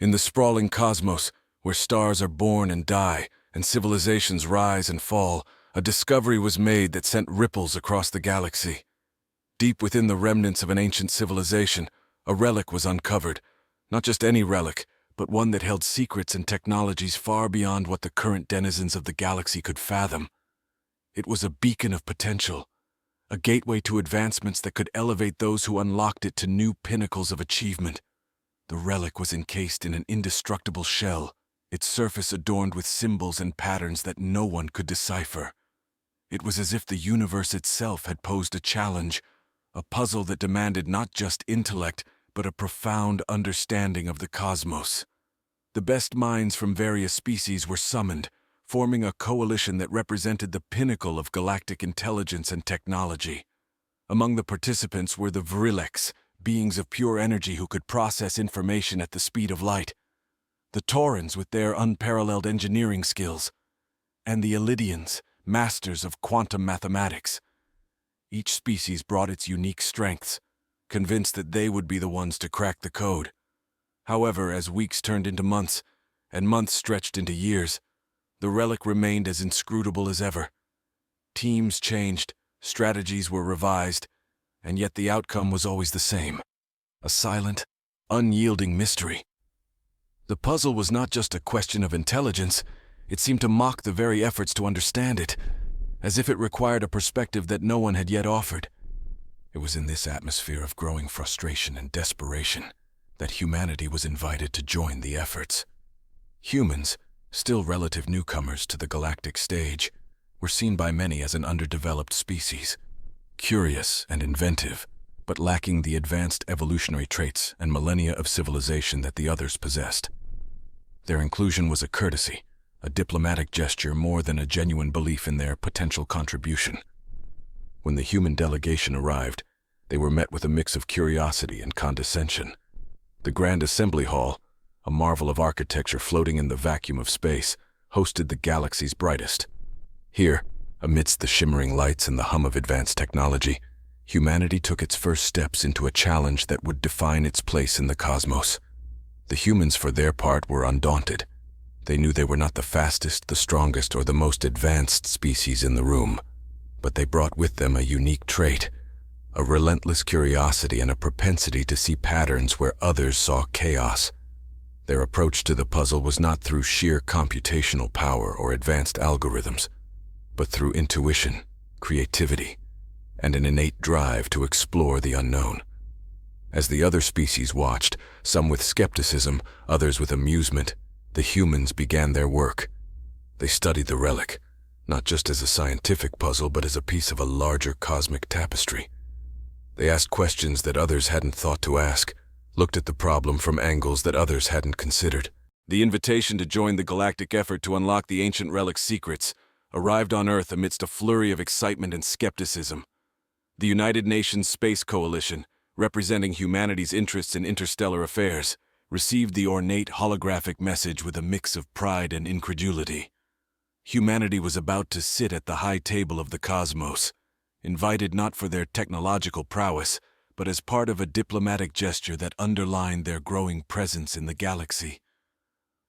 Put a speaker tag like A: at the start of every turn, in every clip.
A: In the sprawling cosmos, where stars are born and die, and civilizations rise and fall, a discovery was made that sent ripples across the galaxy. Deep within the remnants of an ancient civilization, a relic was uncovered. Not just any relic, but one that held secrets and technologies far beyond what the current denizens of the galaxy could fathom. It was a beacon of potential, a gateway to advancements that could elevate those who unlocked it to new pinnacles of achievement. The relic was encased in an indestructible shell, its surface adorned with symbols and patterns that no one could decipher. It was as if the universe itself had posed a challenge, a puzzle that demanded not just intellect, but a profound understanding of the cosmos. The best minds from various species were summoned, forming a coalition that represented the pinnacle of galactic intelligence and technology. Among the participants were the relics, beings of pure energy who could process information at the speed of light, the Taurans with their unparalleled engineering skills, and the Elidians, masters of quantum mathematics. Each species brought its unique strengths, convinced that they would be the ones to crack the code. However, as weeks turned into months, and months stretched into years, the relic remained as inscrutable as ever. Teams changed, strategies were revised, and yet the outcome was always the same: a silent, unyielding mystery. The puzzle was not just a question of intelligence, it seemed to mock the very efforts to understand it, as if it required a perspective that no one had yet offered. It was in this atmosphere of growing frustration and desperation that humanity was invited to join the efforts. Humans, still relative newcomers to the galactic stage, were seen by many as an underdeveloped species, curious and inventive, but lacking the advanced evolutionary traits and millennia of civilization that the others possessed. Their inclusion was a courtesy, a diplomatic gesture more than a genuine belief in their potential contribution. When the human delegation arrived, they were met with a mix of curiosity and condescension. The Grand Assembly Hall, a marvel of architecture floating in the vacuum of space, hosted the galaxy's brightest. Here, amidst the shimmering lights and the hum of advanced technology, humanity took its first steps into a challenge that would define its place in the cosmos. The humans, for their part, were undaunted. They knew they were not the fastest, the strongest, or the most advanced species in the room, but they brought with them a unique trait, a relentless curiosity and a propensity to see patterns where others saw chaos. Their approach to the puzzle was not through sheer computational power or advanced algorithms, but through intuition, creativity, and an innate drive to explore the unknown. As the other species watched, some with skepticism, others with amusement, the humans began their work. They studied the relic, not just as a scientific puzzle, but as a piece of a larger cosmic tapestry. They asked questions that others hadn't thought to ask, looked at the problem from angles that others hadn't considered. The invitation to join the galactic effort to unlock the ancient relic's secrets arrived on Earth amidst a flurry of excitement and skepticism. The United Nations Space Coalition, representing humanity's interests in interstellar affairs, received the ornate holographic message with a mix of pride and incredulity. Humanity was about to sit at the high table of the cosmos, invited not for their technological prowess, but as part of a diplomatic gesture that underlined their growing presence in the galaxy.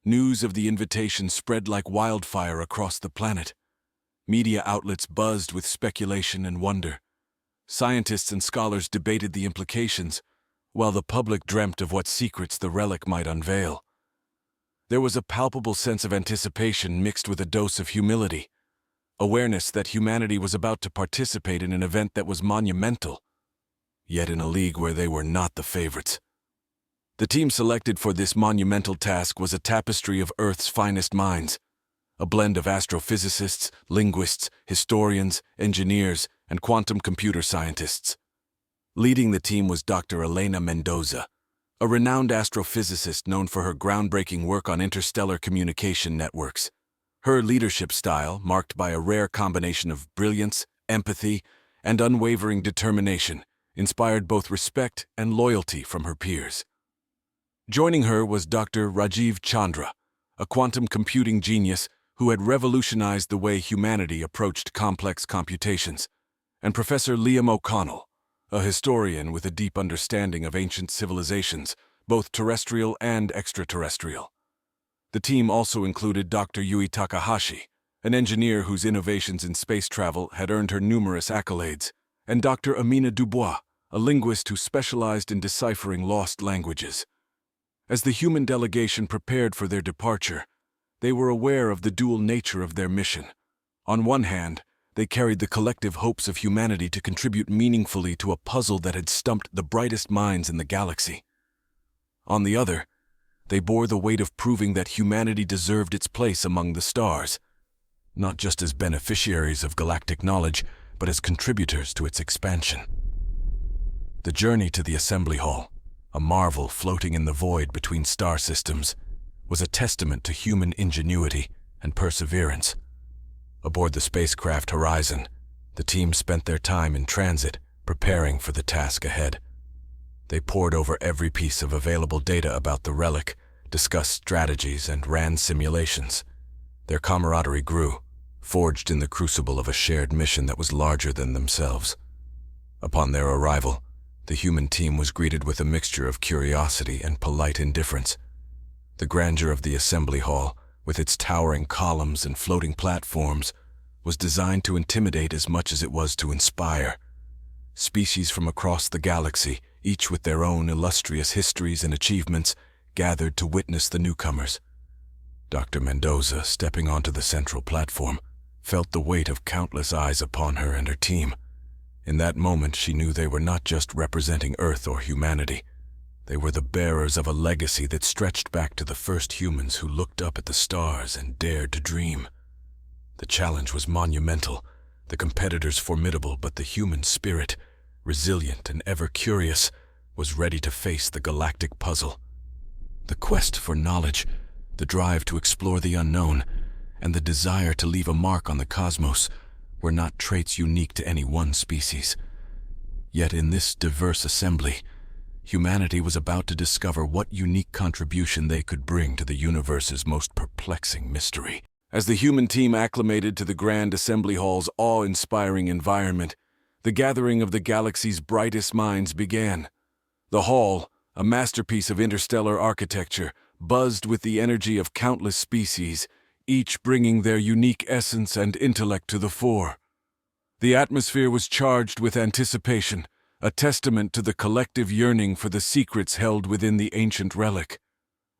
A: News of the invitation spread like wildfire across the planet. Media outlets buzzed with speculation and wonder. Scientists and scholars debated the implications, while the public dreamt of what secrets the relic might unveil. There was a palpable sense of anticipation mixed with a dose of humility, awareness that humanity was about to participate in an event that was monumental, yet in a league where they were not the favorites. The team selected for this monumental task was a tapestry of Earth's finest minds, a blend of astrophysicists, linguists, historians, engineers, and quantum computer scientists. Leading the team was Dr. Elena Mendoza, a renowned astrophysicist known for her groundbreaking work on interstellar communication networks. Her leadership style, marked by a rare combination of brilliance, empathy, and unwavering determination, inspired both respect and loyalty from her peers. Joining her was Dr. Rajiv Chandra, a quantum computing genius who had revolutionized the way humanity approached complex computations, and Professor Liam O'Connell, a historian with a deep understanding of ancient civilizations, both terrestrial and extraterrestrial. The team also included Dr. Yui Takahashi, an engineer whose innovations in space travel had earned her numerous accolades, and Dr. Amina Dubois, a linguist who specialized in deciphering lost languages. As the human delegation prepared for their departure, they were aware of the dual nature of their mission. On one hand, they carried the collective hopes of humanity to contribute meaningfully to a puzzle that had stumped the brightest minds in the galaxy. On the other, they bore the weight of proving that humanity deserved its place among the stars, not just as beneficiaries of galactic knowledge, but as contributors to its expansion. The journey to the assembly hall, a marvel floating in the void between star systems, was a testament to human ingenuity and perseverance. Aboard the spacecraft Horizon, the team spent their time in transit, preparing for the task ahead. They pored over every piece of available data about the relic, discussed strategies, and ran simulations. Their camaraderie grew, forged in the crucible of a shared mission that was larger than themselves. Upon their arrival, the human team was greeted with a mixture of curiosity and polite indifference. The grandeur of the assembly hall, with its towering columns and floating platforms, was designed to intimidate as much as it was to inspire. Species from across the galaxy, each with their own illustrious histories and achievements, gathered to witness the newcomers. Dr. Mendoza, stepping onto the central platform, felt the weight of countless eyes upon her and her team. In that moment, she knew they were not just representing Earth or humanity. They were the bearers of a legacy that stretched back to the first humans who looked up at the stars and dared to dream. The challenge was monumental, the competitors formidable, but the human spirit, resilient and ever curious, was ready to face the galactic puzzle. The quest for knowledge, the drive to explore the unknown, and the desire to leave a mark on the cosmos were not traits unique to any one species. Yet in this diverse assembly, humanity was about to discover what unique contribution they could bring to the universe's most perplexing mystery. As the human team acclimated to the Grand Assembly Hall's awe-inspiring environment, the gathering of the galaxy's brightest minds began. The hall, a masterpiece of interstellar architecture, buzzed with the energy of countless species, each bringing their unique essence and intellect to the fore. The atmosphere was charged with anticipation, a testament to the collective yearning for the secrets held within the ancient relic.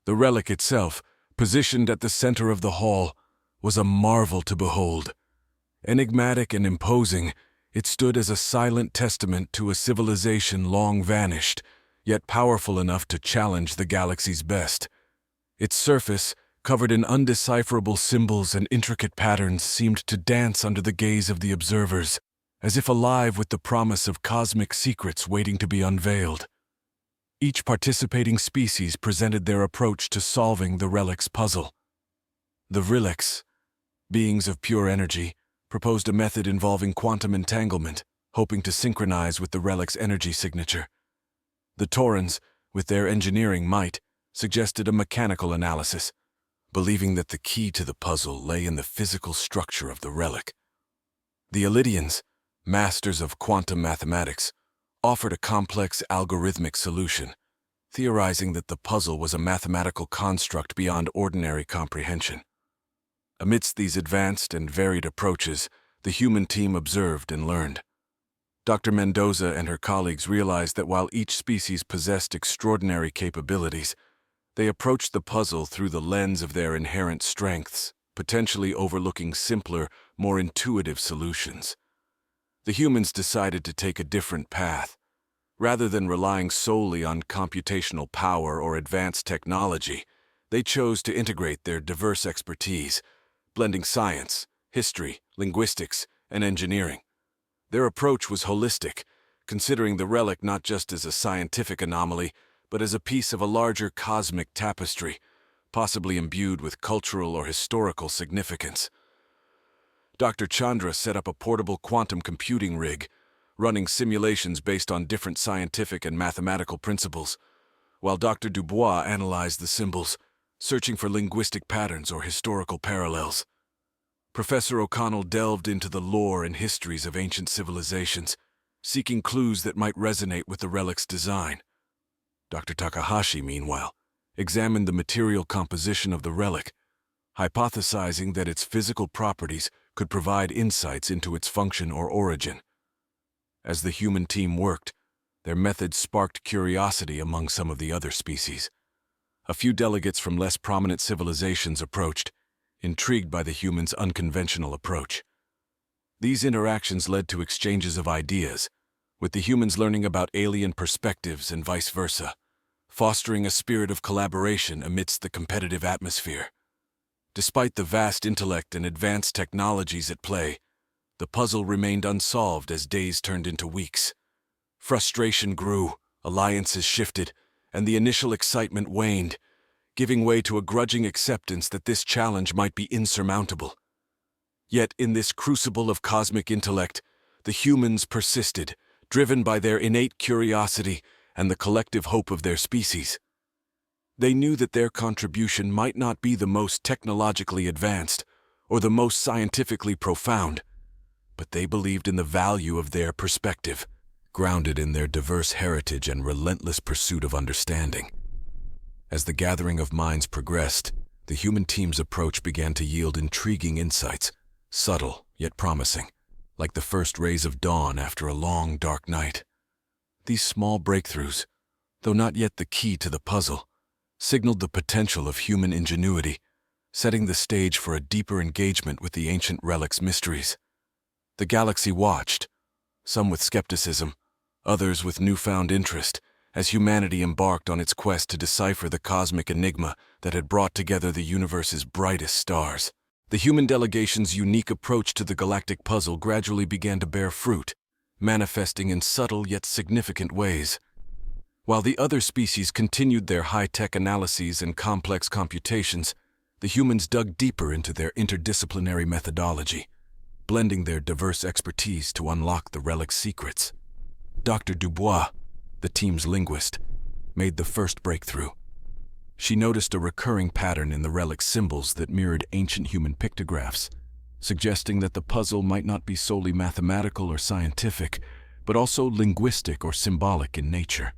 A: The relic itself, positioned at the center of the hall, was a marvel to behold. Enigmatic and imposing, it stood as a silent testament to a civilization long vanished, yet powerful enough to challenge the galaxy's best. Its surface, covered in undecipherable symbols and intricate patterns, seemed to dance under the gaze of the observers, as if alive with the promise of cosmic secrets waiting to be unveiled. Each participating species presented their approach to solving the relic's puzzle. The relics, beings of pure energy, proposed a method involving quantum entanglement, hoping to synchronize with the relic's energy signature. The Taurans, with their engineering might, suggested a mechanical analysis, believing that the key to the puzzle lay in the physical structure of the relic. The Elidians, masters of quantum mathematics, offered a complex algorithmic solution, theorizing that the puzzle was a mathematical construct beyond ordinary comprehension. Amidst these advanced and varied approaches, the human team observed and learned. Dr. Mendoza and her colleagues realized that while each species possessed extraordinary capabilities, they approached the puzzle through the lens of their inherent strengths, potentially overlooking simpler, more intuitive solutions. The humans decided to take a different path. Rather than relying solely on computational power or advanced technology, they chose to integrate their diverse expertise, blending science, history, linguistics, and engineering. Their approach was holistic, considering the relic not just as a scientific anomaly, but as a piece of a larger cosmic tapestry, possibly imbued with cultural or historical significance. Dr. Chandra set up a portable quantum computing rig, running simulations based on different scientific and mathematical principles, while Dr. Dubois analyzed the symbols, searching for linguistic patterns or historical parallels. Professor O'Connell delved into the lore and histories of ancient civilizations, seeking clues that might resonate with the relic's design. Dr. Takahashi, meanwhile, examined the material composition of the relic, hypothesizing that its physical properties could provide insights into its function or origin. As the human team worked, their methods sparked curiosity among some of the other species. A few delegates from less prominent civilizations approached, intrigued by the humans' unconventional approach. These interactions led to exchanges of ideas, with the humans learning about alien perspectives and vice versa, fostering a spirit of collaboration amidst the competitive atmosphere. Despite the vast intellect and advanced technologies at play, the puzzle remained unsolved as days turned into weeks. Frustration grew, alliances shifted, and the initial excitement waned, giving way to a grudging acceptance that this challenge might be insurmountable. Yet in this crucible of cosmic intellect, the humans persisted, driven by their innate curiosity and the collective hope of their species. They knew that their contribution might not be the most technologically advanced or the most scientifically profound, but they believed in the value of their perspective, grounded in their diverse heritage and relentless pursuit of understanding. As the gathering of minds progressed, the human team's approach began to yield intriguing insights, subtle yet promising, like the first rays of dawn after a long, dark night. These small breakthroughs, though not yet the key to the puzzle, signaled the potential of human ingenuity, setting the stage for a deeper engagement with the ancient relic's mysteries. The galaxy watched, some with skepticism, others with newfound interest, as humanity embarked on its quest to decipher the cosmic enigma that had brought together the universe's brightest stars. The human delegation's unique approach to the galactic puzzle gradually began to bear fruit, manifesting in subtle yet significant ways. While the other species continued their high-tech analyses and complex computations, the humans dug deeper into their interdisciplinary methodology, blending their diverse expertise to unlock the relic's secrets. Dr. Dubois, the team's linguist, made the first breakthrough. She noticed a recurring pattern in the relic's symbols that mirrored ancient human pictographs, suggesting that the puzzle might not be solely mathematical or scientific, but also linguistic or symbolic in nature.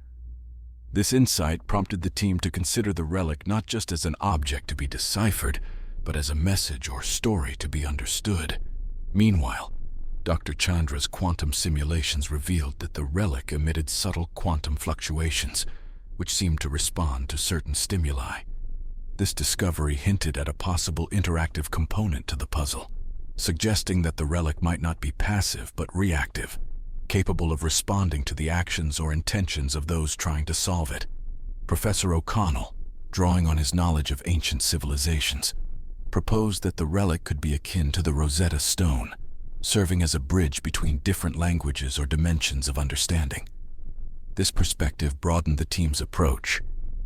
A: This insight prompted the team to consider the relic not just as an object to be deciphered, but as a message or story to be understood. Meanwhile, Dr. Chandra's quantum simulations revealed that the relic emitted subtle quantum fluctuations, which seemed to respond to certain stimuli. This discovery hinted at a possible interactive component to the puzzle, suggesting that the relic might not be passive but reactive, capable of responding to the actions or intentions of those trying to solve it. Professor O'Connell, drawing on his knowledge of ancient civilizations, proposed that the relic could be akin to the Rosetta Stone, serving as a bridge between different languages or dimensions of understanding. This perspective broadened the team's approach,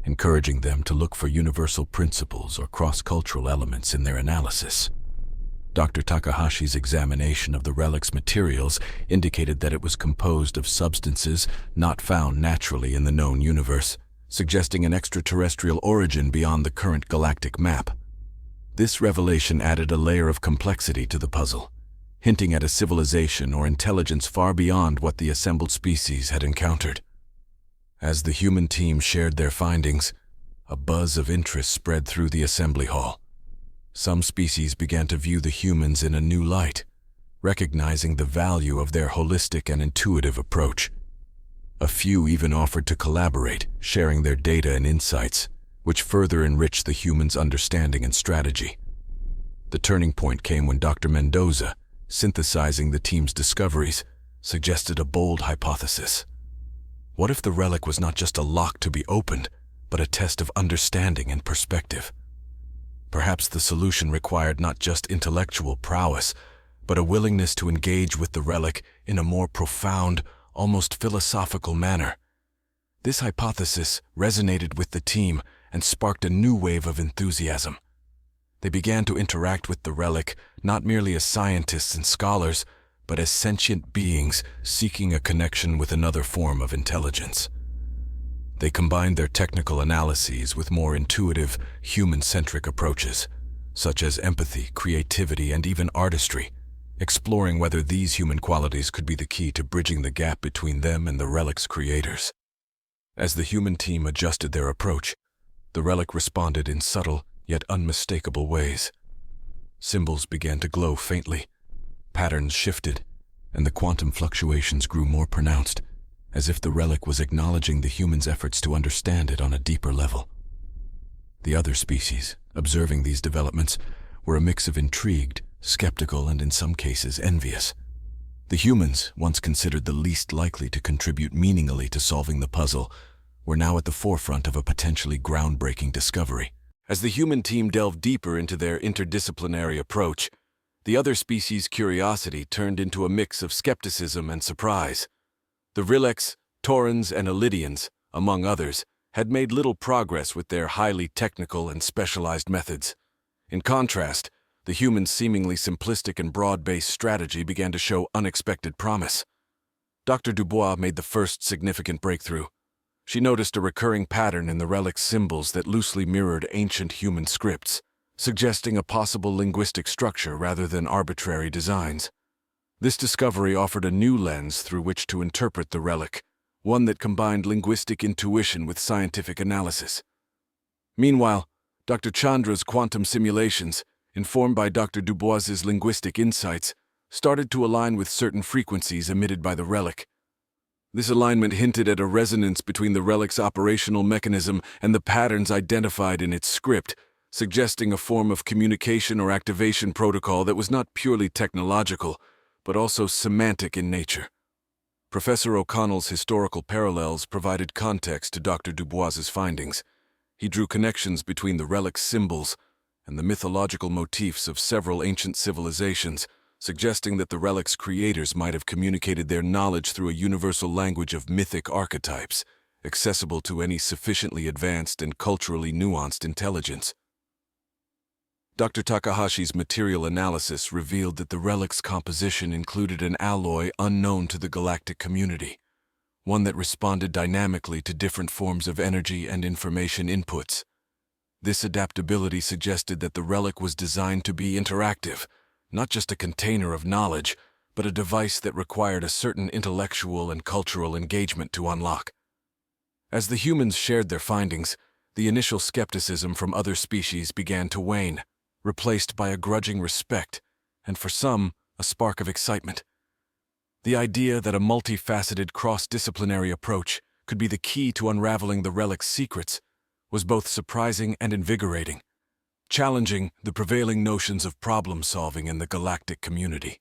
A: encouraging them to look for universal principles or cross-cultural elements in their analysis. Dr. Takahashi's examination of the relic's materials indicated that it was composed of substances not found naturally in the known universe, suggesting an extraterrestrial origin beyond the current galactic map. This revelation added a layer of complexity to the puzzle, hinting at a civilization or intelligence far beyond what the assembled species had encountered. As the human team shared their findings, a buzz of interest spread through the assembly hall. Some species began to view the humans in a new light, recognizing the value of their holistic and intuitive approach. A few even offered to collaborate, sharing their data and insights, which further enriched the humans' understanding and strategy. The turning point came when Dr. Mendoza, synthesizing the team's discoveries, suggested a bold hypothesis. What if the relic was not just a lock to be opened, but a test of understanding and perspective? Perhaps the solution required not just intellectual prowess, but a willingness to engage with the relic in a more profound, almost philosophical manner. This hypothesis resonated with the team and sparked a new wave of enthusiasm. They began to interact with the relic not merely as scientists and scholars, but as sentient beings seeking a connection with another form of intelligence. They combined their technical analyses with more intuitive, human-centric approaches, such as empathy, creativity, and even artistry, exploring whether these human qualities could be the key to bridging the gap between them and the relic's creators. As the human team adjusted their approach, the relic responded in subtle yet unmistakable ways. Symbols began to glow faintly, patterns shifted, and the quantum fluctuations grew more pronounced, as if the relic was acknowledging the humans' efforts to understand it on a deeper level. The other species, observing these developments, were a mix of intrigued, skeptical, and in some cases envious. The humans, once considered the least likely to contribute meaningfully to solving the puzzle, were now at the forefront of a potentially groundbreaking discovery. As the human team delved deeper into their interdisciplinary approach, the other species' curiosity turned into a mix of skepticism and surprise. The relics, Taurans, and Elidians, among others, had made little progress with their highly technical and specialized methods. In contrast, the humans' seemingly simplistic and broad-based strategy began to show unexpected promise. Dr. Dubois made the first significant breakthrough. She noticed a recurring pattern in the relic's symbols that loosely mirrored ancient human scripts, suggesting a possible linguistic structure rather than arbitrary designs. This discovery offered a new lens through which to interpret the relic, one that combined linguistic intuition with scientific analysis. Meanwhile, Dr. Chandra's quantum simulations, informed by Dr. Dubois's linguistic insights, started to align with certain frequencies emitted by the relic. This alignment hinted at a resonance between the relic's operational mechanism and the patterns identified in its script, suggesting a form of communication or activation protocol that was not purely technological, but also semantic in nature. Professor O'Connell's historical parallels provided context to Dr. Dubois's findings. He drew connections between the relic's symbols and the mythological motifs of several ancient civilizations, suggesting that the relic's creators might have communicated their knowledge through a universal language of mythic archetypes, accessible to any sufficiently advanced and culturally nuanced intelligence. Dr. Takahashi's material analysis revealed that the relic's composition included an alloy unknown to the galactic community, one that responded dynamically to different forms of energy and information inputs. This adaptability suggested that the relic was designed to be interactive, not just a container of knowledge, but a device that required a certain intellectual and cultural engagement to unlock. As the humans shared their findings, the initial skepticism from other species began to wane, replaced by a grudging respect, and for some, a spark of excitement. The idea that a multifaceted cross-disciplinary approach could be the key to unraveling the relic's secrets was both surprising and invigorating, challenging the prevailing notions of problem-solving in the galactic community.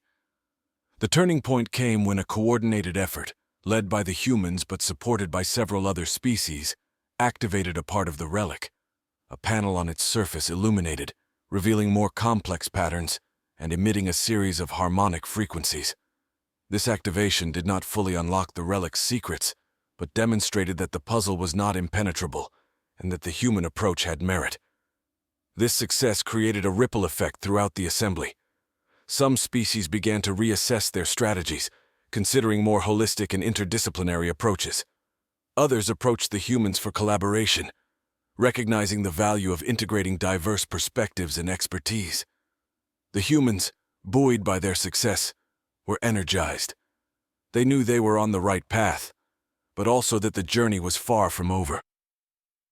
A: The turning point came when a coordinated effort, led by the humans but supported by several other species, activated a part of the relic. A panel on its surface illuminated, revealing more complex patterns and emitting a series of harmonic frequencies. This activation did not fully unlock the relic's secrets, but demonstrated that the puzzle was not impenetrable and that the human approach had merit. This success created a ripple effect throughout the assembly. Some species began to reassess their strategies, considering more holistic and interdisciplinary approaches. Others approached the humans for collaboration, recognizing the value of integrating diverse perspectives and expertise. The humans, buoyed by their success, were energized. They knew they were on the right path, but also that the journey was far from over.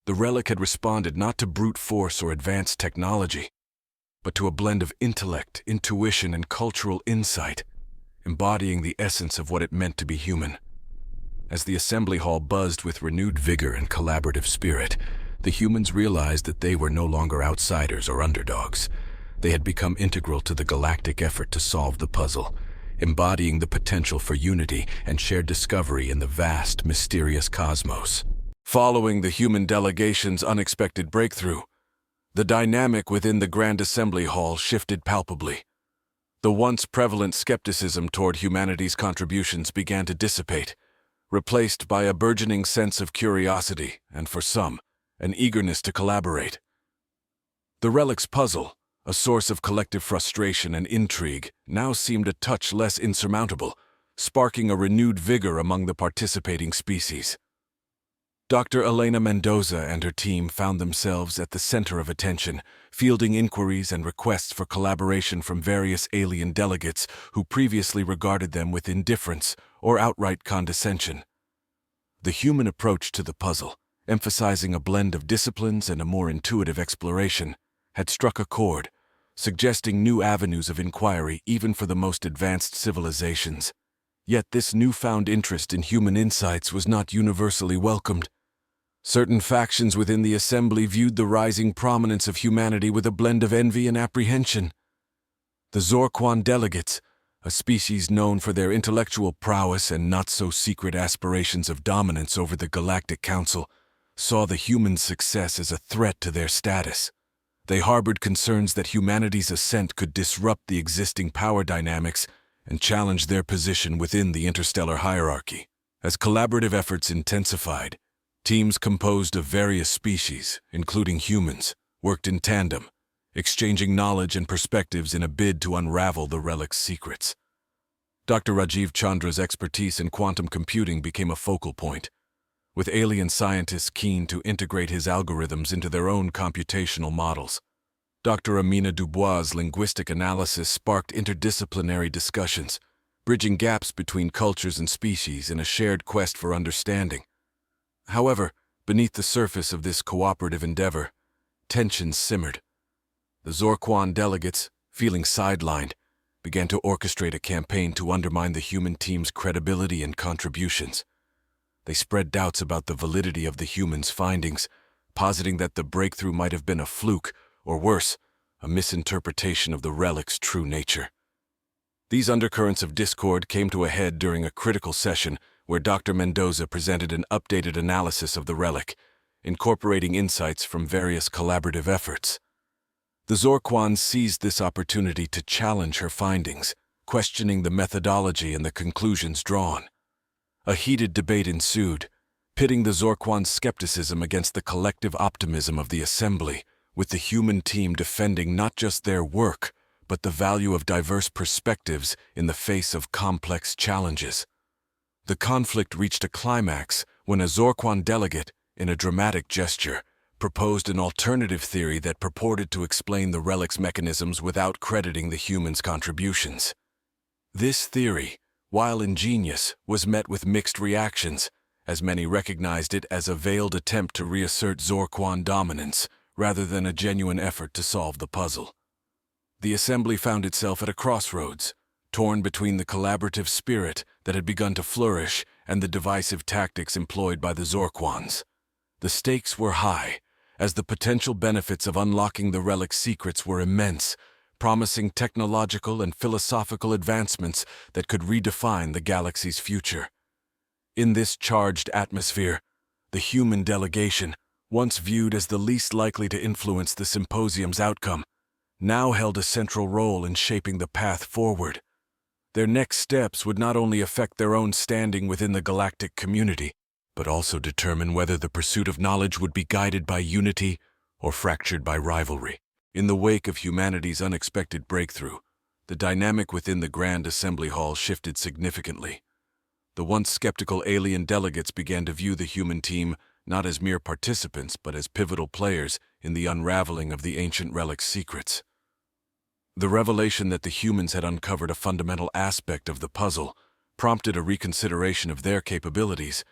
A: The relic had responded not to brute force or advanced technology, but to a blend of intellect, intuition, and cultural insight, embodying the essence of what it meant to be human. As the assembly hall buzzed with renewed vigor and collaborative spirit, the humans realized that they were no longer outsiders or underdogs. They had become integral to the galactic effort to solve the puzzle, embodying the potential for unity and shared discovery in the vast, mysterious cosmos. Following the human delegation's unexpected breakthrough, the dynamic within the Grand Assembly Hall shifted palpably. The once prevalent skepticism toward humanity's contributions began to dissipate, replaced by a burgeoning sense of curiosity and, for some, an eagerness to collaborate. The relic's puzzle, a source of collective frustration and intrigue, now seemed a touch less insurmountable, sparking a renewed vigor among the participating species. Dr. Elena Mendoza and her team found themselves at the center of attention, fielding inquiries and requests for collaboration from various alien delegates who previously regarded them with indifference or outright condescension. The human approach to the puzzle, emphasizing a blend of disciplines and a more intuitive exploration, had struck a chord, suggesting new avenues of inquiry even for the most advanced civilizations. Yet this newfound interest in human insights was not universally welcomed. Certain factions within the assembly viewed the rising prominence of humanity with a blend of envy and apprehension. The Zorquan delegates, a species known for their intellectual prowess and not-so-secret aspirations of dominance over the Galactic Council, saw the humans' success as a threat to their status. They harbored concerns that humanity's ascent could disrupt the existing power dynamics and challenge their position within the interstellar hierarchy. As collaborative efforts intensified, teams composed of various species, including humans, worked in tandem, exchanging knowledge and perspectives in a bid to unravel the relic's secrets. Dr. Rajiv Chandra's expertise in quantum computing became a focal point, with alien scientists keen to integrate his algorithms into their own computational models. Dr. Amina Dubois' linguistic analysis sparked interdisciplinary discussions, bridging gaps between cultures and species in a shared quest for understanding. However, beneath the surface of this cooperative endeavor, tensions simmered. The Zorquan delegates, feeling sidelined, began to orchestrate a campaign to undermine the human team's credibility and contributions. They spread doubts about the validity of the humans' findings, positing that the breakthrough might have been a fluke, or worse, a misinterpretation of the relic's true nature. These undercurrents of discord came to a head during a critical session where Dr. Mendoza presented an updated analysis of the relic, incorporating insights from various collaborative efforts. The Zorquans seized this opportunity to challenge her findings, questioning the methodology and the conclusions drawn. A heated debate ensued, pitting the Zorquans' skepticism against the collective optimism of the assembly, with the human team defending not just their work, but the value of diverse perspectives in the face of complex challenges. The conflict reached a climax when a Zorquan delegate, in a dramatic gesture, proposed an alternative theory that purported to explain the relic's mechanisms without crediting the humans' contributions. This theory, while ingenious, was met with mixed reactions, as many recognized it as a veiled attempt to reassert Zorquan dominance rather than a genuine effort to solve the puzzle. The assembly found itself at a crossroads, torn between the collaborative spirit that had begun to flourish and the divisive tactics employed by the Zorquans. The stakes were high, as the potential benefits of unlocking the relic's secrets were immense, promising technological and philosophical advancements that could redefine the galaxy's future. In this charged atmosphere, the human delegation, once viewed as the least likely to influence the symposium's outcome, now held a central role in shaping the path forward. Their next steps would not only affect their own standing within the galactic community, but also determine whether the pursuit of knowledge would be guided by unity or fractured by rivalry. In the wake of humanity's unexpected breakthrough, the dynamic within the Grand Assembly Hall shifted significantly. The once skeptical alien delegates began to view the human team not as mere participants but as pivotal players in the unraveling of the ancient relic's secrets. The revelation that the humans had uncovered a fundamental aspect of the puzzle prompted a reconsideration of their capabilities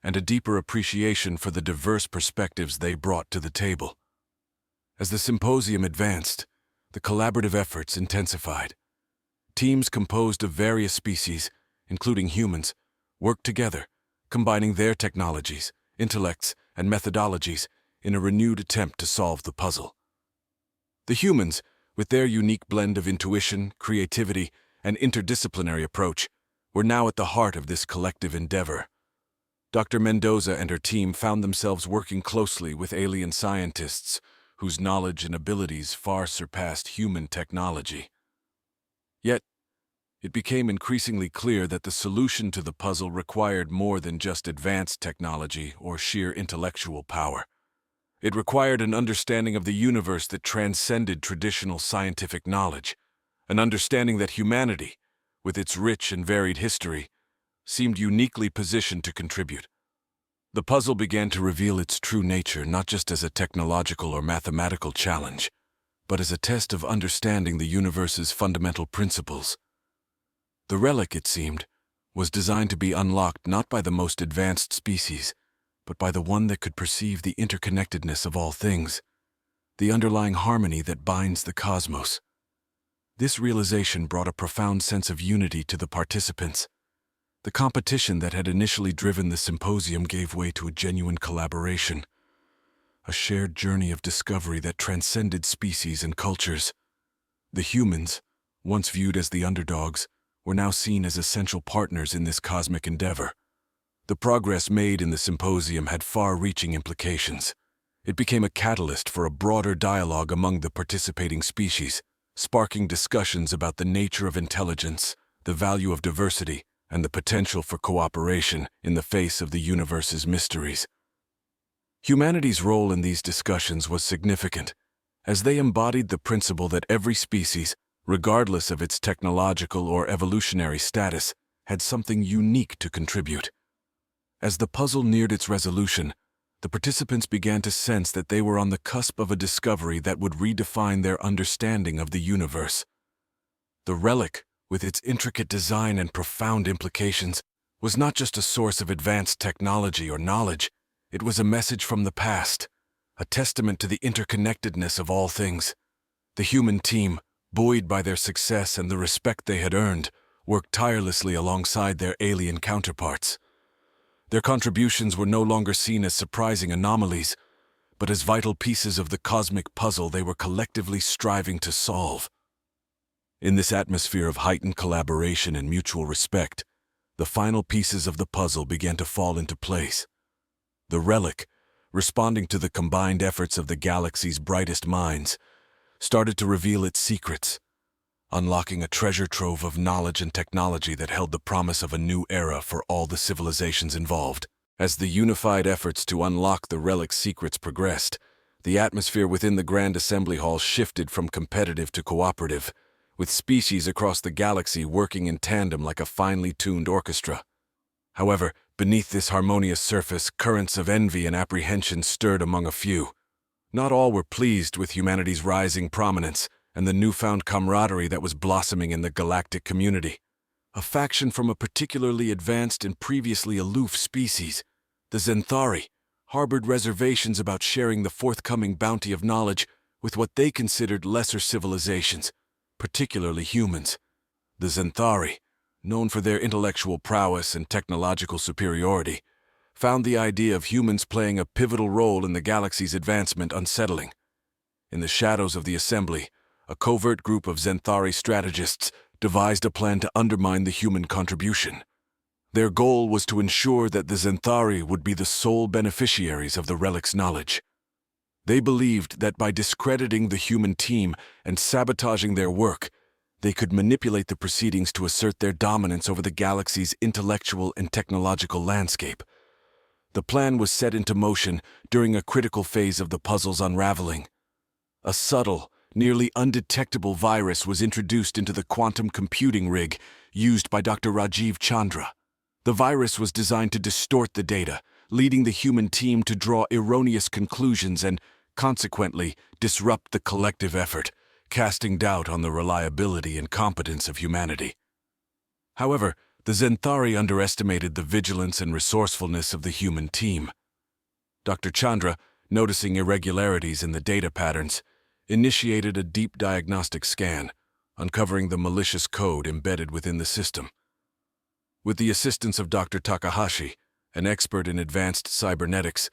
A: and a deeper appreciation for the diverse perspectives they brought to the table. As the symposium advanced, the collaborative efforts intensified. Teams composed of various species, including humans, worked together, combining their technologies, intellects, and methodologies in a renewed attempt to solve the puzzle. The humans, with their unique blend of intuition, creativity, and interdisciplinary approach, were now at the heart of this collective endeavor. Dr. Mendoza and her team found themselves working closely with alien scientists whose knowledge and abilities far surpassed human technology. Yet, it became increasingly clear that the solution to the puzzle required more than just advanced technology or sheer intellectual power. It required an understanding of the universe that transcended traditional scientific knowledge, an understanding that humanity, with its rich and varied history, seemed uniquely positioned to contribute. The puzzle began to reveal its true nature not just as a technological or mathematical challenge, but as a test of understanding the universe's fundamental principles. The relic, it seemed, was designed to be unlocked not by the most advanced species, but by the one that could perceive the interconnectedness of all things, the underlying harmony that binds the cosmos. This realization brought a profound sense of unity to the participants. The competition that had initially driven the symposium gave way to a genuine collaboration, a shared journey of discovery that transcended species and cultures. The humans, once viewed as the underdogs, were now seen as essential partners in this cosmic endeavor. The progress made in the symposium had far-reaching implications. It became a catalyst for a broader dialogue among the participating species, sparking discussions about the nature of intelligence, the value of diversity, and the potential for cooperation in the face of the universe's mysteries. Humanity's role in these discussions was significant, as they embodied the principle that every species, regardless of its technological or evolutionary status, had something unique to contribute. As the puzzle neared its resolution, the participants began to sense that they were on the cusp of a discovery that would redefine their understanding of the universe. The relic, with its intricate design and profound implications, was not just a source of advanced technology or knowledge. It was a message from the past, a testament to the interconnectedness of all things. The human team, buoyed by their success and the respect they had earned, worked tirelessly alongside their alien counterparts. Their contributions were no longer seen as surprising anomalies, but as vital pieces of the cosmic puzzle they were collectively striving to solve. In this atmosphere of heightened collaboration and mutual respect, the final pieces of the puzzle began to fall into place. The relic, responding to the combined efforts of the galaxy's brightest minds, started to reveal its secrets, unlocking a treasure trove of knowledge and technology that held the promise of a new era for all the civilizations involved. As the unified efforts to unlock the relic's secrets progressed, the atmosphere within the Grand Assembly Hall shifted from competitive to cooperative, with species across the galaxy working in tandem like a finely tuned orchestra. However, beneath this harmonious surface, currents of envy and apprehension stirred among a few. Not all were pleased with humanity's rising prominence and the newfound camaraderie that was blossoming in the galactic community. A faction from a particularly advanced and previously aloof species, the Zenari, harbored reservations about sharing the forthcoming bounty of knowledge with what they considered lesser civilizations, particularly humans. The Zenari, known for their intellectual prowess and technological superiority, found the idea of humans playing a pivotal role in the galaxy's advancement unsettling. In the shadows of the assembly, a covert group of Zenari strategists devised a plan to undermine the human contribution. Their goal was to ensure that the Zenari would be the sole beneficiaries of the relic's knowledge. They believed that by discrediting the human team and sabotaging their work, they could manipulate the proceedings to assert their dominance over the galaxy's intellectual and technological landscape. The plan was set into motion during a critical phase of the puzzle's unraveling. A subtle, nearly undetectable virus was introduced into the quantum computing rig used by Dr. Rajiv Chandra. The virus was designed to distort the data, leading the human team to draw erroneous conclusions and, consequently, disrupt the collective effort, casting doubt on the reliability and competence of humanity. However, the Zenari underestimated the vigilance and resourcefulness of the human team. Dr. Chandra, noticing irregularities in the data patterns, initiated a deep diagnostic scan, uncovering the malicious code embedded within the system. With the assistance of Dr. Takahashi, an expert in advanced cybernetics,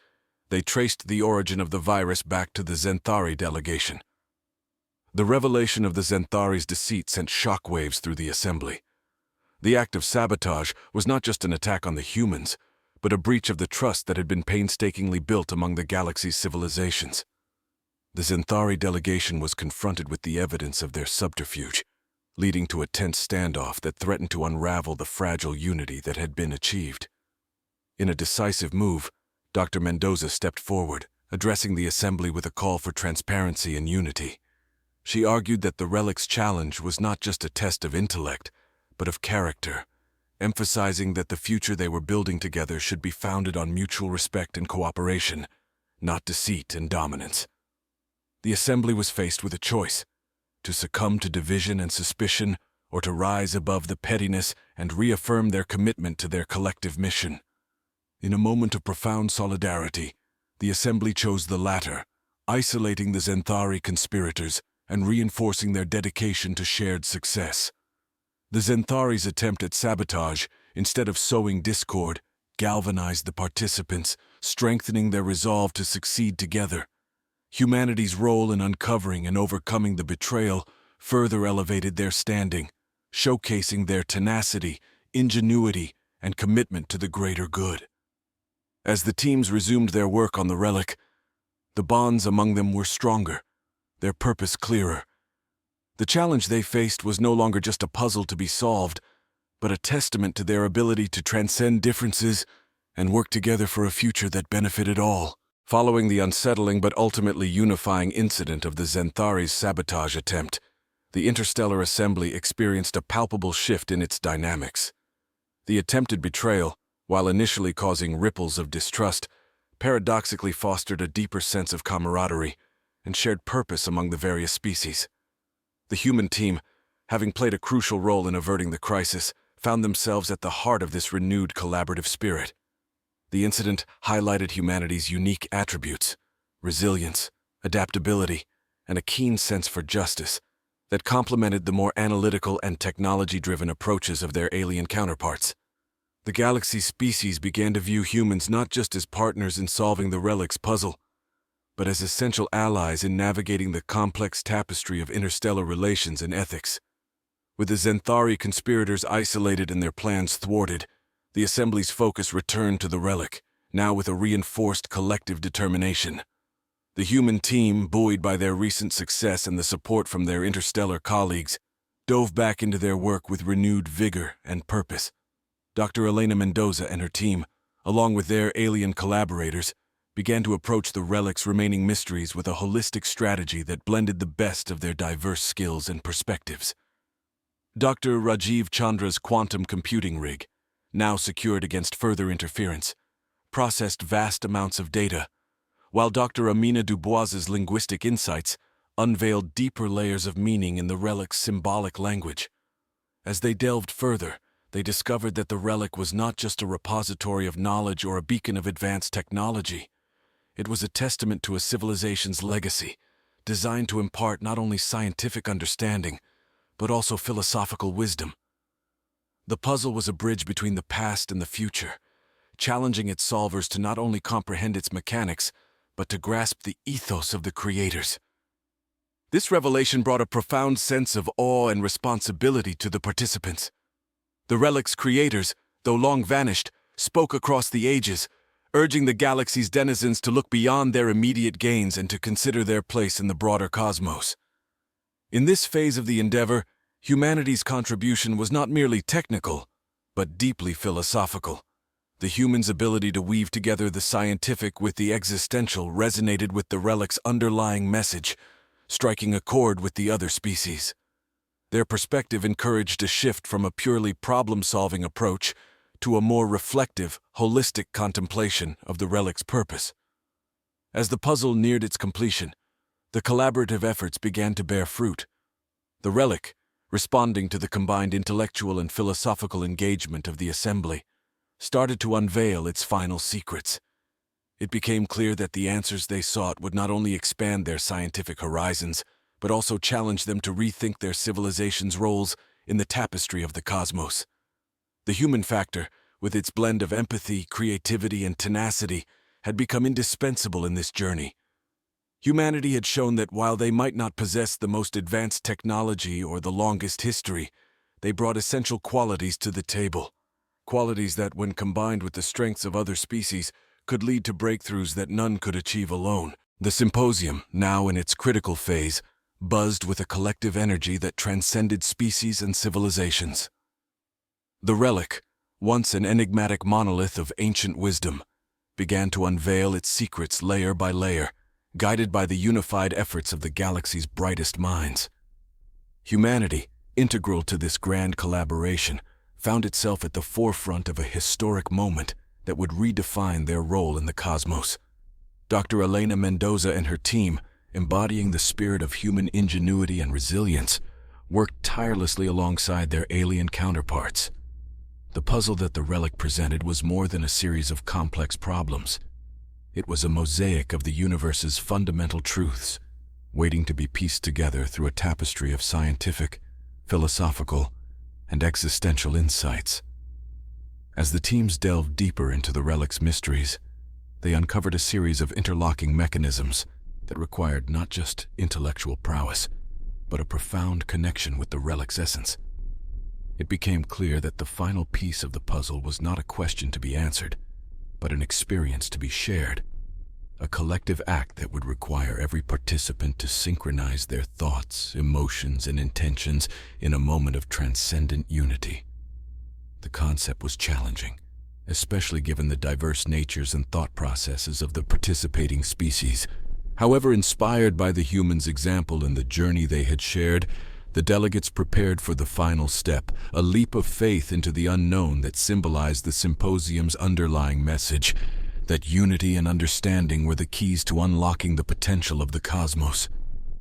A: they traced the origin of the virus back to the Zenari delegation. The revelation of the Zenari's deceit sent shockwaves through the assembly. The act of sabotage was not just an attack on the humans, but a breach of the trust that had been painstakingly built among the galaxy's civilizations. The Zenari delegation was confronted with the evidence of their subterfuge, leading to a tense standoff that threatened to unravel the fragile unity that had been achieved. In a decisive move, Dr. Mendoza stepped forward, addressing the assembly with a call for transparency and unity. She argued that the relic's challenge was not just a test of intellect, but of character, emphasizing that the future they were building together should be founded on mutual respect and cooperation, not deceit and dominance. The assembly was faced with a choice: to succumb to division and suspicion, or to rise above the pettiness and reaffirm their commitment to their collective mission. In a moment of profound solidarity, the Assembly chose the latter, isolating the Zenari conspirators and reinforcing their dedication to shared success. The Zenari's attempt at sabotage, instead of sowing discord, galvanized the participants, strengthening their resolve to succeed together. Humanity's role in uncovering and overcoming the betrayal further elevated their standing, showcasing their tenacity, ingenuity, and commitment to the greater good. As the teams resumed their work on the relic, the bonds among them were stronger, their purpose clearer. The challenge they faced was no longer just a puzzle to be solved, but a testament to their ability to transcend differences and work together for a future that benefited all. Following the unsettling but ultimately unifying incident of the Zenari's sabotage attempt, the Interstellar Assembly experienced a palpable shift in its dynamics. The attempted betrayal, while initially causing ripples of distrust, paradoxically fostered a deeper sense of camaraderie and shared purpose among the various species. The human team, having played a crucial role in averting the crisis, found themselves at the heart of this renewed collaborative spirit. The incident highlighted humanity's unique attributes, resilience, adaptability, and a keen sense for justice that complemented the more analytical and technology-driven approaches of their alien counterparts. The galaxy's species began to view humans not just as partners in solving the relic's puzzle, but as essential allies in navigating the complex tapestry of interstellar relations and ethics. With the Zenari conspirators isolated and their plans thwarted, the Assembly's focus returned to the relic, now with a reinforced collective determination. The human team, buoyed by their recent success and the support from their interstellar colleagues, dove back into their work with renewed vigor and purpose. Dr. Elena Mendoza and her team, along with their alien collaborators, began to approach the relic's remaining mysteries with a holistic strategy that blended the best of their diverse skills and perspectives. Dr. Rajiv Chandra's quantum computing rig, now secured against further interference, processed vast amounts of data, while Dr. Amina Dubois's linguistic insights unveiled deeper layers of meaning in the relic's symbolic language. As they delved further, they discovered that the relic was not just a repository of knowledge or a beacon of advanced technology. It was a testament to a civilization's legacy, designed to impart not only scientific understanding, but also philosophical wisdom. The puzzle was a bridge between the past and the future, challenging its solvers to not only comprehend its mechanics, but to grasp the ethos of the creators. This revelation brought a profound sense of awe and responsibility to the participants. The relic's creators, though long vanished, spoke across the ages, urging the galaxy's denizens to look beyond their immediate gains and to consider their place in the broader cosmos. In this phase of the endeavor, humanity's contribution was not merely technical, but deeply philosophical. The human's ability to weave together the scientific with the existential resonated with the relic's underlying message, striking a chord with the other species. Their perspective encouraged a shift from a purely problem-solving approach to a more reflective, holistic contemplation of the relic's purpose. As the puzzle neared its completion, the collaborative efforts began to bear fruit. The relic, responding to the combined intellectual and philosophical engagement of the Assembly, started to unveil its final secrets. It became clear that the answers they sought would not only expand their scientific horizons, but also challenge them to rethink their civilization's roles in the tapestry of the cosmos. The human factor, with its blend of empathy, creativity, and tenacity, had become indispensable in this journey. Humanity had shown that while they might not possess the most advanced technology or the longest history, they brought essential qualities to the table. Qualities that, when combined with the strengths of other species, could lead to breakthroughs that none could achieve alone. The symposium, now in its critical phase, buzzed with a collective energy that transcended species and civilizations. The relic, once an enigmatic monolith of ancient wisdom, began to unveil its secrets layer by layer, guided by the unified efforts of the galaxy's brightest minds. Humanity, integral to this grand collaboration, found itself at the forefront of a historic moment that would redefine their role in the cosmos. Dr. Elena Mendoza and her team, embodying the spirit of human ingenuity and resilience, worked tirelessly alongside their alien counterparts. The puzzle that the relic presented was more than a series of complex problems. It was a mosaic of the universe's fundamental truths, waiting to be pieced together through a tapestry of scientific, philosophical, and existential insights. As the teams delved deeper into the relic's mysteries, they uncovered a series of interlocking mechanisms that required not just intellectual prowess, but a profound connection with the relic's essence. It became clear that the final piece of the puzzle was not a question to be answered, but an experience to be shared, a collective act that would require every participant to synchronize their thoughts, emotions, and intentions in a moment of transcendent unity. The concept was challenging, especially given the diverse natures and thought processes of the participating species. However, inspired by the humans' example and the journey they had shared, the delegates prepared for the final step, a leap of faith into the unknown that symbolized the symposium's underlying message, that unity and understanding were the keys to unlocking the potential of the cosmos.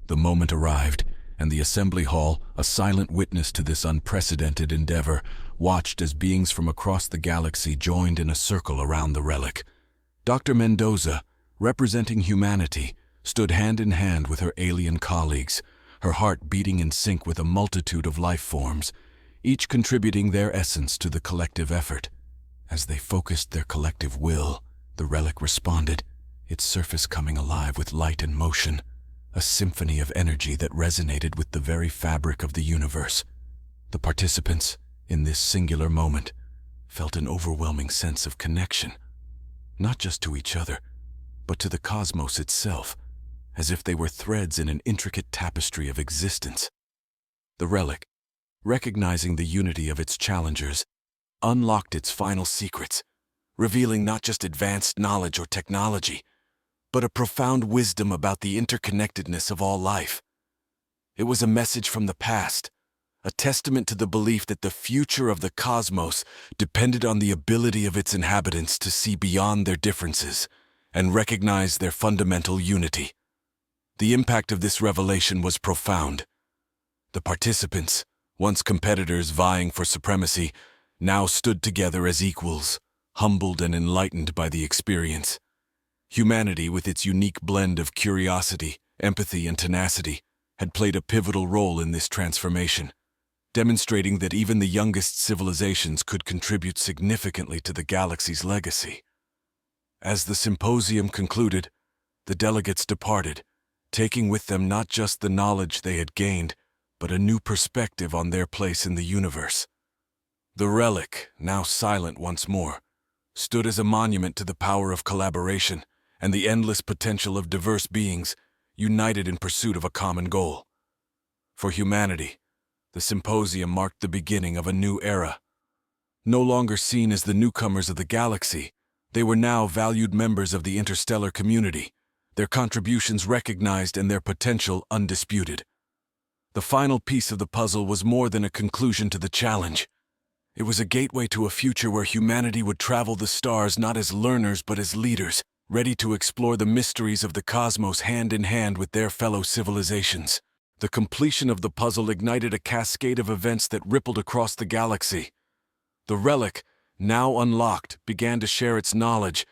A: The moment arrived, and the assembly hall, a silent witness to this unprecedented endeavor, watched as beings from across the galaxy joined in a circle around the relic. Dr. Mendoza, representing humanity, stood hand in hand with her alien colleagues, her heart beating in sync with a multitude of life forms, each contributing their essence to the collective effort. As they focused their collective will, the relic responded, its surface coming alive with light and motion, a symphony of energy that resonated with the very fabric of the universe. The participants, in this singular moment, felt an overwhelming sense of connection, not just to each other, but to the cosmos itself, as if they were threads in an intricate tapestry of existence. The relic, recognizing the unity of its challengers, unlocked its final secrets, revealing not just advanced knowledge or technology, but a profound wisdom about the interconnectedness of all life. It was a message from the past, a testament to the belief that the future of the cosmos depended on the ability of its inhabitants to see beyond their differences and recognize their fundamental unity. The impact of this revelation was profound. The participants, once competitors vying for supremacy, now stood together as equals, humbled and enlightened by the experience. Humanity, with its unique blend of curiosity, empathy, and tenacity, had played a pivotal role in this transformation, demonstrating that even the youngest civilizations could contribute significantly to the galaxy's legacy. As the symposium concluded, the delegates departed, taking with them not just the knowledge they had gained, but a new perspective on their place in the universe. The relic, now silent once more, stood as a monument to the power of collaboration and the endless potential of diverse beings united in pursuit of a common goal. For humanity, the symposium marked the beginning of a new era. No longer seen as the newcomers of the galaxy, they were now valued members of the interstellar community, their contributions recognized and their potential undisputed. The final piece of the puzzle was more than a conclusion to the challenge. It was a gateway to a future where humanity would travel the stars not as learners but as leaders, ready to explore the mysteries of the cosmos hand in hand with their fellow civilizations. The completion of the puzzle ignited a cascade of events that rippled across the galaxy. The relic, now unlocked, began to share its knowledge,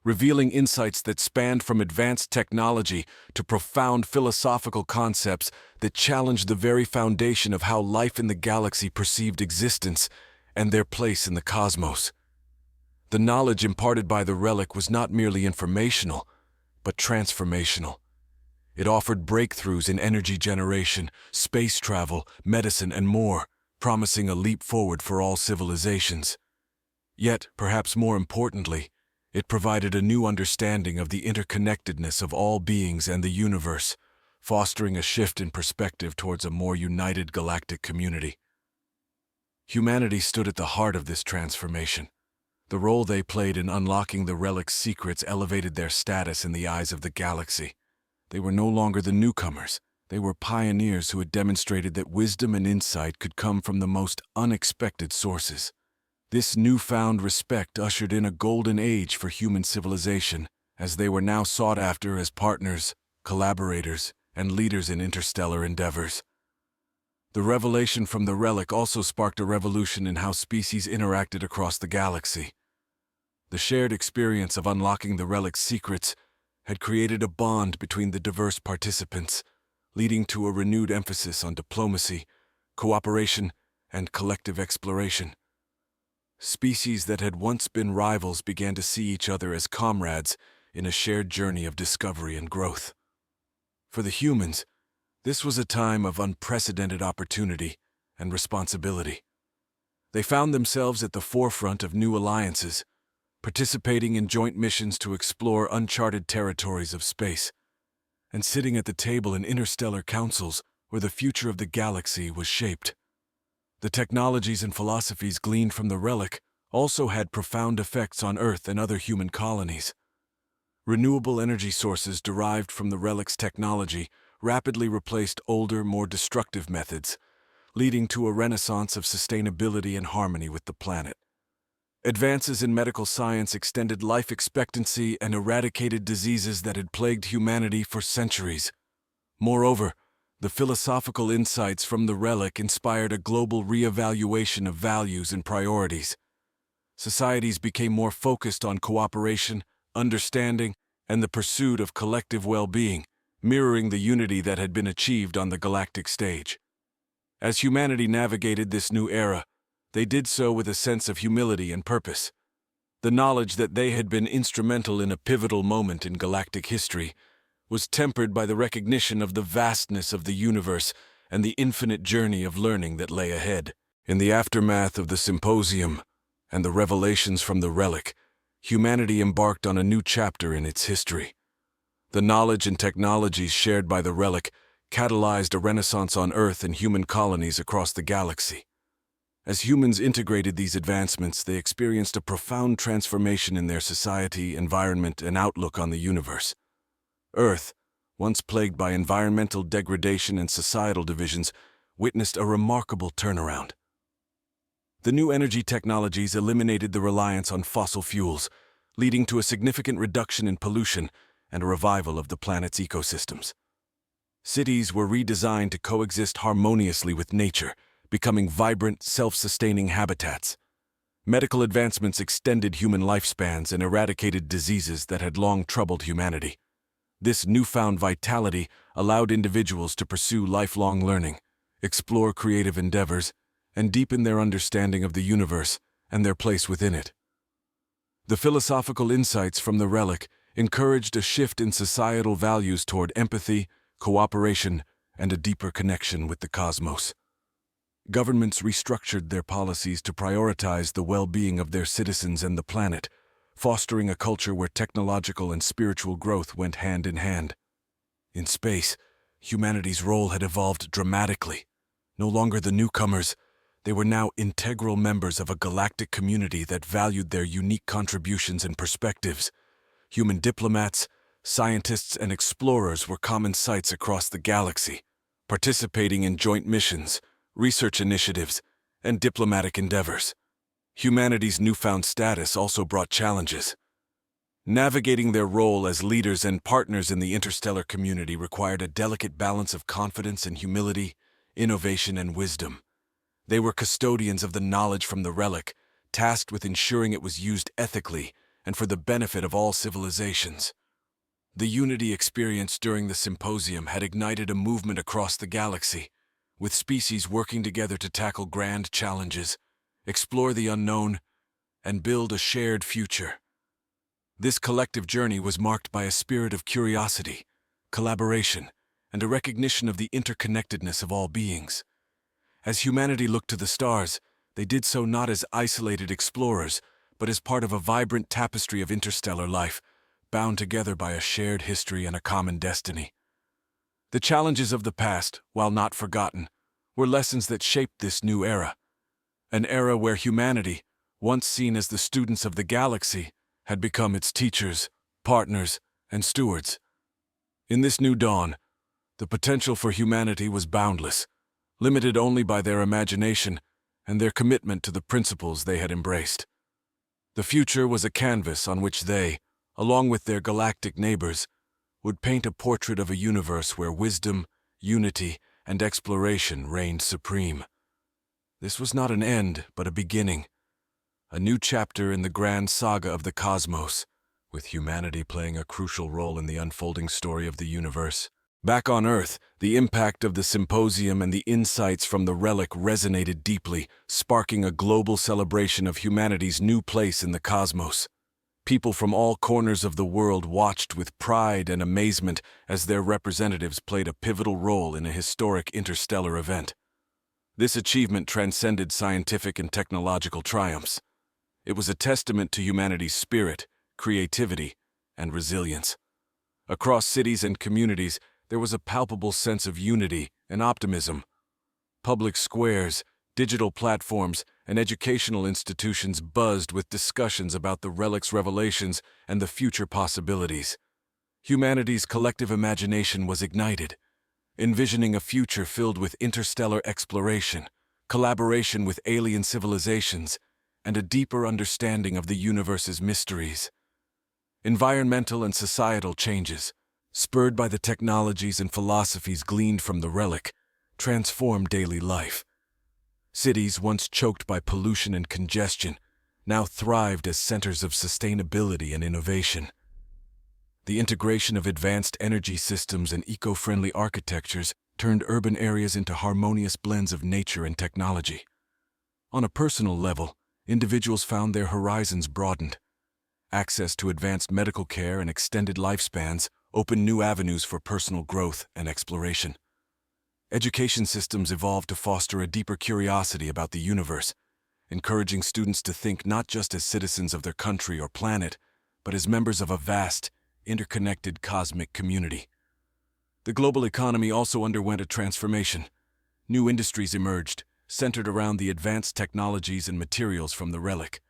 A: revealing insights that spanned from advanced technology to profound philosophical concepts that challenged the very foundation of how life in the galaxy perceived existence and their place in the cosmos. The knowledge imparted by the relic was not merely informational, but transformational. It offered breakthroughs in energy generation, space travel, medicine, and more, promising a leap forward for all civilizations. Yet, perhaps more importantly, it provided a new understanding of the interconnectedness of all beings and the universe, fostering a shift in perspective towards a more united galactic community. Humanity stood at the heart of this transformation. The role they played in unlocking the relic's secrets elevated their status in the eyes of the galaxy. They were no longer the newcomers. They were pioneers who had demonstrated that wisdom and insight could come from the most unexpected sources. This newfound respect ushered in a golden age for human civilization, as they were now sought after as partners, collaborators, and leaders in interstellar endeavors. The revelation from the relic also sparked a revolution in how species interacted across the galaxy. The shared experience of unlocking the relic's secrets had created a bond between the diverse participants, leading to a renewed emphasis on diplomacy, cooperation, and collective exploration. Species that had once been rivals began to see each other as comrades in a shared journey of discovery and growth. For the humans, this was a time of unprecedented opportunity and responsibility. They found themselves at the forefront of new alliances, participating in joint missions to explore uncharted territories of space, and sitting at the table in interstellar councils where the future of the galaxy was shaped. The technologies and philosophies gleaned from the relic also had profound effects on Earth and other human colonies. Renewable energy sources derived from the relic's technology rapidly replaced older, more destructive methods, leading to a renaissance of sustainability and harmony with the planet. Advances in medical science extended life expectancy and eradicated diseases that had plagued humanity for centuries. Moreover, the philosophical insights from the relic inspired a global reevaluation of values and priorities. Societies became more focused on cooperation, understanding, and the pursuit of collective well-being, mirroring the unity that had been achieved on the galactic stage. As humanity navigated this new era, they did so with a sense of humility and purpose. The knowledge that they had been instrumental in a pivotal moment in galactic history was tempered by the recognition of the vastness of the universe and the infinite journey of learning that lay ahead. In the aftermath of the symposium and the revelations from the relic, humanity embarked on a new chapter in its history. The knowledge and technologies shared by the relic catalyzed a renaissance on Earth and human colonies across the galaxy. As humans integrated these advancements, they experienced a profound transformation in their society, environment, and outlook on the universe. Earth, once plagued by environmental degradation and societal divisions, witnessed a remarkable turnaround. The new energy technologies eliminated the reliance on fossil fuels, leading to a significant reduction in pollution and a revival of the planet's ecosystems. Cities were redesigned to coexist harmoniously with nature, becoming vibrant, self-sustaining habitats. Medical advancements extended human lifespans and eradicated diseases that had long troubled humanity. This newfound vitality allowed individuals to pursue lifelong learning, explore creative endeavors, and deepen their understanding of the universe and their place within it. The philosophical insights from the relic encouraged a shift in societal values toward empathy, cooperation, and a deeper connection with the cosmos. Governments restructured their policies to prioritize the well-being of their citizens and the planet, fostering a culture where technological and spiritual growth went hand in hand. In space, humanity's role had evolved dramatically. No longer the newcomers, they were now integral members of a galactic community that valued their unique contributions and perspectives. Human diplomats, scientists, and explorers were common sights across the galaxy, participating in joint missions, research initiatives, and diplomatic endeavors. Humanity's newfound status also brought challenges. Navigating their role as leaders and partners in the interstellar community required a delicate balance of confidence and humility, innovation and wisdom. They were custodians of the knowledge from the relic, tasked with ensuring it was used ethically and for the benefit of all civilizations. The unity experienced during the symposium had ignited a movement across the galaxy, with species working together to tackle grand challenges, explore the unknown, and build a shared future. This collective journey was marked by a spirit of curiosity, collaboration, and a recognition of the interconnectedness of all beings. As humanity looked to the stars, they did so not as isolated explorers, but as part of a vibrant tapestry of interstellar life, bound together by a shared history and a common destiny. The challenges of the past, while not forgotten, were lessons that shaped this new era. An era where humanity, once seen as the students of the galaxy, had become its teachers, partners, and stewards. In this new dawn, the potential for humanity was boundless, limited only by their imagination and their commitment to the principles they had embraced. The future was a canvas on which they, along with their galactic neighbors, would paint a portrait of a universe where wisdom, unity, and exploration reigned supreme. This was not an end, but a beginning. A new chapter in the grand saga of the cosmos, with humanity playing a crucial role in the unfolding story of the universe. Back on Earth, the impact of the symposium and the insights from the relic resonated deeply, sparking a global celebration of humanity's new place in the cosmos. People from all corners of the world watched with pride and amazement as their representatives played a pivotal role in a historic interstellar event. This achievement transcended scientific and technological triumphs. It was a testament to humanity's spirit, creativity, and resilience. Across cities and communities, there was a palpable sense of unity and optimism. Public squares, digital platforms, and educational institutions buzzed with discussions about the relic's revelations and the future possibilities. Humanity's collective imagination was ignited, envisioning a future filled with interstellar exploration, collaboration with alien civilizations, and a deeper understanding of the universe's mysteries. Environmental and societal changes, spurred by the technologies and philosophies gleaned from the relic, transformed daily life. Cities once choked by pollution and congestion now thrived as centers of sustainability and innovation. The integration of advanced energy systems and eco-friendly architectures turned urban areas into harmonious blends of nature and technology. On a personal level, individuals found their horizons broadened. Access to advanced medical care and extended lifespans opened new avenues for personal growth and exploration. Education systems evolved to foster a deeper curiosity about the universe, encouraging students to think not just as citizens of their country or planet, but as members of a vast, interconnected cosmic community. The global economy also underwent a transformation. New industries emerged, centered around the advanced technologies and materials from the relic.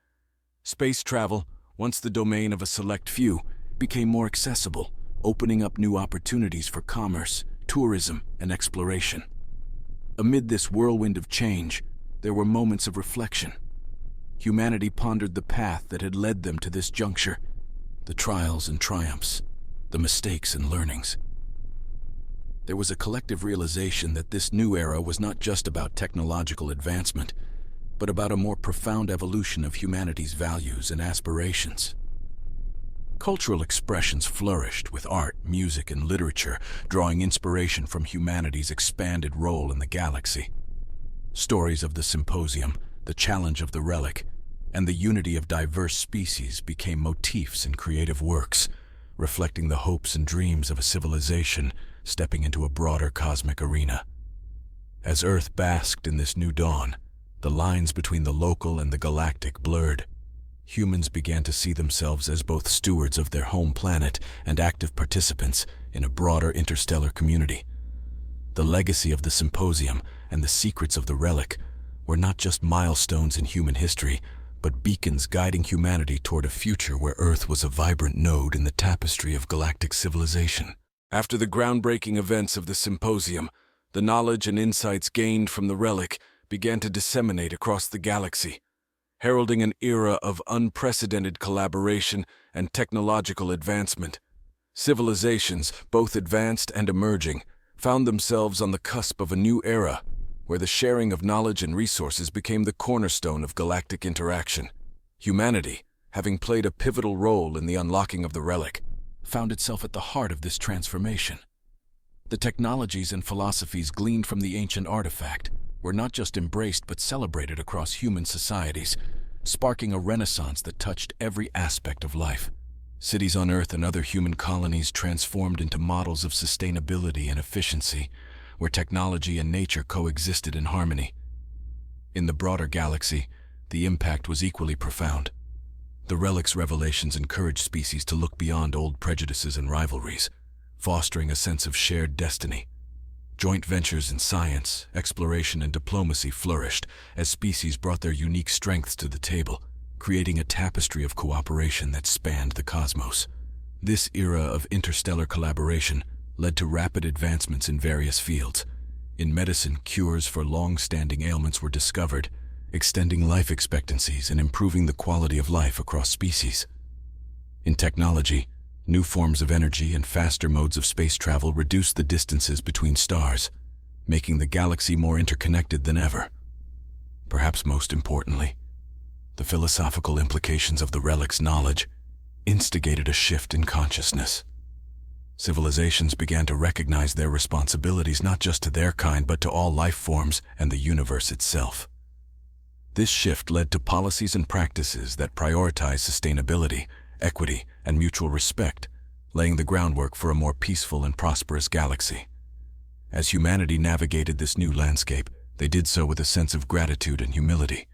A: Space travel, once the domain of a select few, became more accessible, opening up new opportunities for commerce, tourism, and exploration. Amid this whirlwind of change, there were moments of reflection. Humanity pondered the path that had led them to this juncture, the trials and triumphs, the mistakes and learnings. There was a collective realization that this new era was not just about technological advancement, but about a more profound evolution of humanity's values and aspirations. Cultural expressions flourished with art, music, and literature, drawing inspiration from humanity's expanded role in the galaxy. Stories of the symposium, the challenge of the relic, and the unity of diverse species became motifs in creative works, reflecting the hopes and dreams of a civilization stepping into a broader cosmic arena. As Earth basked in this new dawn, the lines between the local and the galactic blurred. Humans began to see themselves as both stewards of their home planet and active participants in a broader interstellar community. The legacy of the symposium and the secrets of the relic were not just milestones in human history, but beacons guiding humanity toward a future where Earth was a vibrant node in the tapestry of galactic civilization. After the groundbreaking events of the symposium, the knowledge and insights gained from the relic began to disseminate across the galaxy, heralding an era of unprecedented collaboration and technological advancement. Civilizations, both advanced and emerging, found themselves on the cusp of a new era, where the sharing of knowledge and resources became the cornerstone of galactic interaction. Humanity, having played a pivotal role in the unlocking of the relic, found itself at the heart of this transformation. The technologies and philosophies gleaned from the ancient artifact were not just embraced but celebrated across human societies, sparking a renaissance that touched every aspect of life. Cities on Earth and other human colonies transformed into models of sustainability and efficiency, where technology and nature coexisted in harmony. In the broader galaxy, the impact was equally profound. The relic's revelations encouraged species to look beyond old prejudices and rivalries, fostering a sense of shared destiny. Joint ventures in science, exploration, and diplomacy flourished as species brought their unique strengths to the table, creating a tapestry of cooperation that spanned the cosmos. This era of interstellar collaboration led to rapid advancements in various fields. In medicine, cures for long-standing ailments were discovered, extending life expectancies and improving the quality of life across species. In technology, new forms of energy and faster modes of space travel reduced the distances between stars, making the galaxy more interconnected than ever. Perhaps most importantly, the philosophical implications of the relic's knowledge instigated a shift in consciousness. Civilizations began to recognize their responsibilities not just to their kind but to all life forms and the universe itself. This shift led to policies and practices that prioritize sustainability, equity, and mutual respect, laying the groundwork for a more peaceful and prosperous galaxy. As humanity navigated this new landscape, they did so with a sense of gratitude and humility,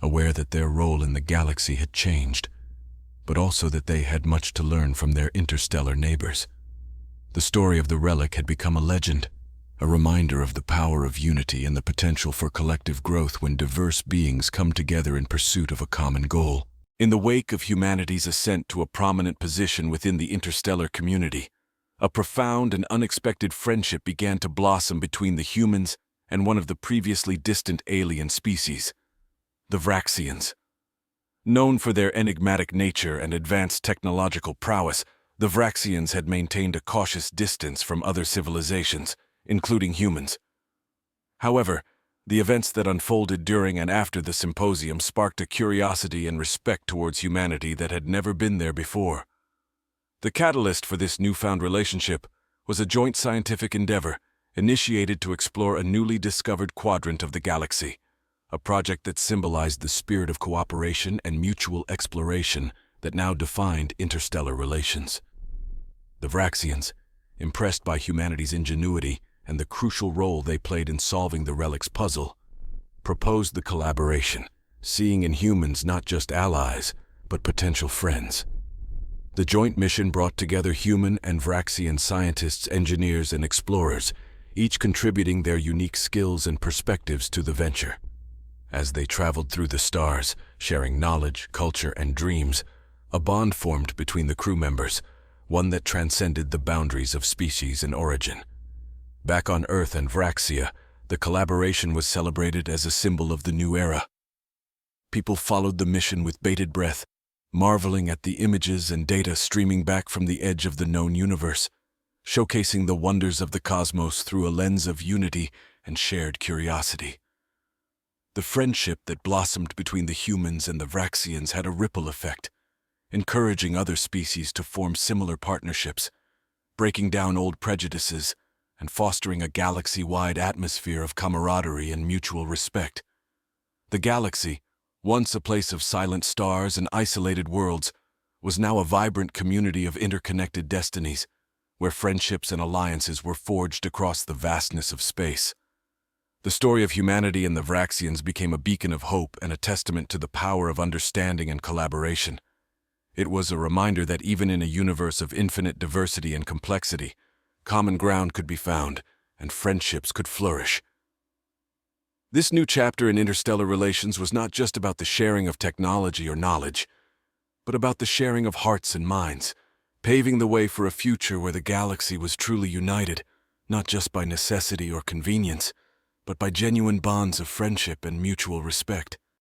A: aware that their role in the galaxy had changed, but also that they had much to learn from their interstellar neighbors. The story of the relic had become a legend, a reminder of the power of unity and the potential for collective growth when diverse beings come together in pursuit of a common goal. In the wake of humanity's ascent to a prominent position within the interstellar community, a profound and unexpected friendship began to blossom between the humans and one of the previously distant alien species, the Vraxians. Known for their enigmatic nature and advanced technological prowess, the Vraxians had maintained a cautious distance from other civilizations, including humans. However, the events that unfolded during and after the symposium sparked a curiosity and respect towards humanity that had never been there before. The catalyst for this newfound relationship was a joint scientific endeavor initiated to explore a newly discovered quadrant of the galaxy, a project that symbolized the spirit of cooperation and mutual exploration that now defined interstellar relations. The Vraxians, impressed by humanity's ingenuity and the crucial role they played in solving the relic's puzzle, proposed the collaboration, seeing in humans not just allies, but potential friends. The joint mission brought together human and Vraxian scientists, engineers, and explorers, each contributing their unique skills and perspectives to the venture. As they traveled through the stars, sharing knowledge, culture, and dreams, a bond formed between the crew members, one that transcended the boundaries of species and origin. Back on Earth and Vraxia, the collaboration was celebrated as a symbol of the new era. People followed the mission with bated breath, marveling at the images and data streaming back from the edge of the known universe, showcasing the wonders of the cosmos through a lens of unity and shared curiosity. The friendship that blossomed between the humans and the Vraxians had a ripple effect, encouraging other species to form similar partnerships, breaking down old prejudices, and fostering a galaxy-wide atmosphere of camaraderie and mutual respect. The galaxy, once a place of silent stars and isolated worlds, was now a vibrant community of interconnected destinies, where friendships and alliances were forged across the vastness of space. The story of humanity and the Vraxians became a beacon of hope and a testament to the power of understanding and collaboration. It was a reminder that even in a universe of infinite diversity and complexity, common ground could be found, and friendships could flourish. This new chapter in interstellar relations was not just about the sharing of technology or knowledge, but about the sharing of hearts and minds, paving the way for a future where the galaxy was truly united, not just by necessity or convenience, but by genuine bonds of friendship and mutual respect.